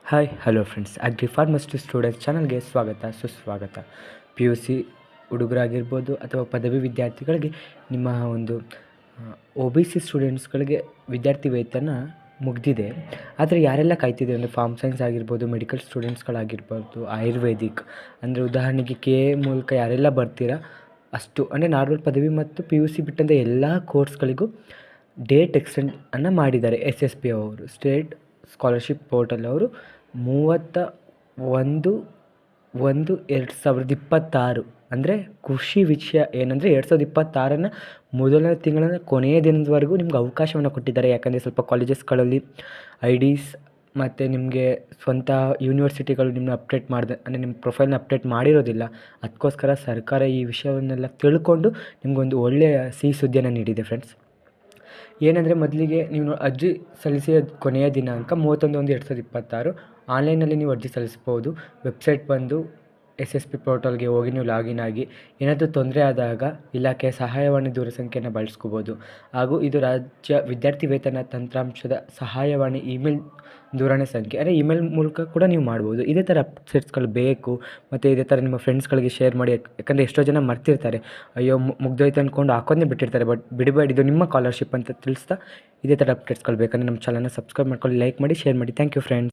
Hi hello friends, agri pharmacity students ಚಾನಲ್ಗೆ ಸ್ವಾಗತ ಸುಸ್ವಾಗತ. ಪಿ ಯು ಸಿ ಹುಡುಗರಾಗಿರ್ಬೋದು ಅಥವಾ ಪದವಿ ವಿದ್ಯಾರ್ಥಿಗಳಿಗೆ ನಿಮ್ಮ ಒಂದು ಒ ಬಿ ಸಿ ಸ್ಟೂಡೆಂಟ್ಸ್ಗಳಿಗೆ ವಿದ್ಯಾರ್ಥಿ ವೇತನ ಮುಗಿದಿದೆ. ಆದರೆ ಯಾರೆಲ್ಲ ಕಾಯ್ತಿದೆ ಅಂದರೆ ಫಾರ್ಮ್ ಸೈನ್ಸ್ ಆಗಿರ್ಬೋದು, ಮೆಡಿಕಲ್ ಸ್ಟೂಡೆಂಟ್ಸ್ಗಳಾಗಿರ್ಬೋದು, ಆಯುರ್ವೇದಿಕ್ ಅಂದರೆ ಉದಾಹರಣೆಗೆ ಕೆ ಎ ಮೂಲಕ ಯಾರೆಲ್ಲ ಬರ್ತೀರಾ ಅಷ್ಟು ಅಂದರೆ ನಾರ್ಮಲ್ ಪದವಿ ಮತ್ತು ಪಿ ಯು ಸಿ ಬಿಟ್ಟಂಥ ಎಲ್ಲ ಕೋರ್ಸ್ಗಳಿಗೂ ಡೇಟ್ ಎಕ್ಸ್ಟೆಂಡನ್ನು ಮಾಡಿದ್ದಾರೆ. ಎಸ್ ಎಸ್ ಪಿ ಅವರು, ಸ್ಟೇಟ್ ಸ್ಕಾಲರ್ಶಿಪ್ ಪೋರ್ಟಲ್ ಅವರು 31/1/2026 ಅಂದರೆ ಖುಷಿ ವಿಷಯ ಏನಂದರೆ 2026ನ ಮೊದಲನೇ ತಿಂಗಳ ಕೊನೆಯ ದಿನದವರೆಗೂ ನಿಮ್ಗೆ ಅವಕಾಶವನ್ನು ಕೊಟ್ಟಿದ್ದಾರೆ. ಯಾಕಂದರೆ ಸ್ವಲ್ಪ ಕಾಲೇಜಸ್ಗಳಲ್ಲಿ ಐ ಡಿಸ್ ಮತ್ತು ನಿಮಗೆ ಸ್ವಂತ ಯೂನಿವರ್ಸಿಟಿಗಳು ನಿಮ್ಮನ್ನ ಅಪ್ಡೇಟ್ ಮಾಡಿದೆ ಅಂದರೆ ನಿಮ್ಮ ಪ್ರೊಫೈಲ್ನ ಅಪ್ಡೇಟ್ ಮಾಡಿರೋದಿಲ್ಲ. ಅದಕ್ಕೋಸ್ಕರ ಸರ್ಕಾರ ಈ ವಿಷಯವನ್ನೆಲ್ಲ ತಿಳ್ಕೊಂಡು ನಿಮಗೊಂದು ಒಳ್ಳೆಯ ಸಿಹಿ ಸುದ್ದಿಯನ್ನು ನೀಡಿದೆ ಫ್ರೆಂಡ್ಸ್. ಏನಂದರೆ ಮೊದಲಿಗೆ ನೀವು ಅರ್ಜಿ ಸಲ್ಲಿಸಿದ ಕೊನೆಯ ದಿನಾಂಕ 31/1/2026. ಆನ್ಲೈನಲ್ಲಿ ನೀವು ಅರ್ಜಿ ಸಲ್ಲಿಸ್ಬೋದು. ವೆಬ್ಸೈಟ್ ಬಂದು ಎಸ್ ಎಸ್ ಪಿ ಪೋರ್ಟಲ್ಗೆ ಹೋಗಿ ನೀವು ಲಾಗಿನ್ ಆಗಿ ಏನಾದರೂ ತೊಂದರೆ ಆದಾಗ ಇಲಾಖೆಯ ಸಹಾಯವಾಣಿ ದೂರಸಂಖ್ಯೆಯನ್ನು ಬಳಸ್ಕೋಬೋದು. ಹಾಗೂ ಇದು ರಾಜ್ಯ ವಿದ್ಯಾರ್ಥಿ ವೇತನ ತಂತ್ರಾಂಶದ ಸಹಾಯವಾಣಿ ಇಮೇಲ್ ದೂರವಾಣಿ ಸಂಖ್ಯೆ, ಅಂದರೆ ಇಮೇಲ್ ಮೂಲಕ ಕೂಡ ನೀವು ಮಾಡ್ಬೋದು. ಇದೇ ಥರ ಅಪ್ಡೇಟ್ಸ್ಗಳು ಬೇಕು ಮತ್ತು ಇದೇ ಥರ ನಿಮ್ಮ ಫ್ರೆಂಡ್ಸ್ಗಳಿಗೆ ಶೇರ್ ಮಾಡಿ. ಯಾಕಂದರೆ ಎಷ್ಟೋ ಜನ ಮರ್ತಿರ್ತಾರೆ, ಅಯ್ಯೋ ಮುಗ್ದೋಯ್ತು ಅಂದ್ಕೊಂಡು ಹಾಕೋದೇ ಬಿಟ್ಟಿರ್ತಾರೆ. ಬಟ್ ಬಿಡಬೇಡಿ, ಇದು ನಿಮ್ಮ ಸ್ಕಾಲರ್ಶಿಪ್ ಅಂತ ತಿಳಿಸ್ತಾ ಇದೇ ಥರ ಅಪ್ಡೇಟ್ಸ್ಗಳು ಬೇಕಂದರೆ ನಮ್ಮ ಚಾನಲ್ನ ಸಬ್ಸ್ಕ್ರೈಬ್ ಮಾಡ್ಕೊಳ್ಳಿ, ಲೈಕ್ ಮಾಡಿ, ಶೇರ್ ಮಾಡಿ. Thank you friends.